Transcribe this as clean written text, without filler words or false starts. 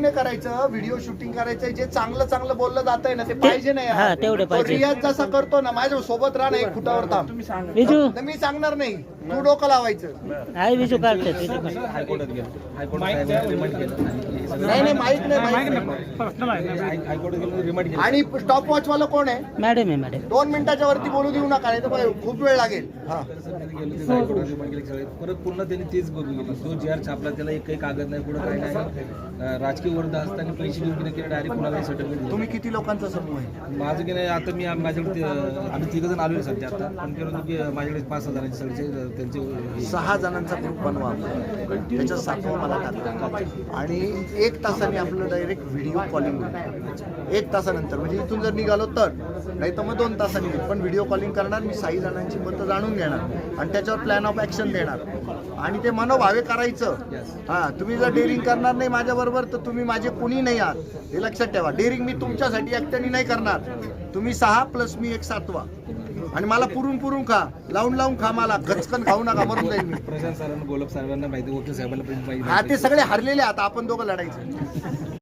नाही करायचं, video shooting करायचं, जे चांगलं चांगलं बोललं जात आहे ना ते पाहिजे नाही. हा, तेवढे पाहिजे. रियाज जसा करतो ना, माझ्या सोबत राहा ना, एक फुटावर थांब. विजू मी सांगणार नाही, तू डोकं लावायचं. आहे विजू काढते विजू काढते. हायकोर्टात गेलो, हायकोर्टात रिमांड केलं नाही माईक नाही. हायकोर्टात गेलो, रिमांड केलं. आणि स्टॉप वॉच वाला कोण आहे? मॅडम आहे मॅडम. 2 मिनिटाच्या वरती बोलू देऊ नका, नाही तर खूप वेळ लागेल. हा गेलो ते हायकोर्टात रिमांड केलं सगळे. परत पुन्हा त्यांनी तेच बघून गेली. जो जी आर छापला त्याला एक काही कागद नाही, पुढे काही नाही. राजकीय वर्ध असताना पैसे देऊन की नाही डायरेक्ट कुणाला सर्टिफिकेट. तुम्ही किती लोकांचा समूह आहे? माझं की नाही आता मी माझ्याकडे आम्ही 3 जण आलो सध्या. आता पण केलं की माझ्याकडे 5 हजारांचे सगळे त्यांचे 6 जणांचा ग्रुप बनवा, त्याच्यात 7वा मला टाका. आणि 1 तासाने आपलं डायरेक्ट व्हिडिओ कॉलिंग होईल. 1 तासानंतर म्हणजे इथून जर निघालो तर, नाही तर मग 2 तासांनी होईल. पण व्हिडिओ कॉलिंग करणार, मी 6 जणांची मतं जाणून घेणार आणि त्याच्यावर प्लॅन ऑफ ॲक्शन देणार आणि ते मनोभावे करायचं. हां, तुम्ही जर डेअरिंग करणार नाही माझ्याबरोबर तर तुम्ही माझे कोणी नाही आहात, हे लक्षात ठेवा. डेअरिंग मी तुमच्यासाठी एकट्याने नाही करणार. तुम्ही 6 प्लस मी 1 7वा. आणि मला पुरून खा, लावून खा, मला गचकन खाऊ नका, मरून जाईल मी. प्रशांत सरांना, गोलब साहेबांना माहिती, वकील साहेबांना पण माहिती. हा, ते सगळे हरलेले आता आपण दोघं लढायचं.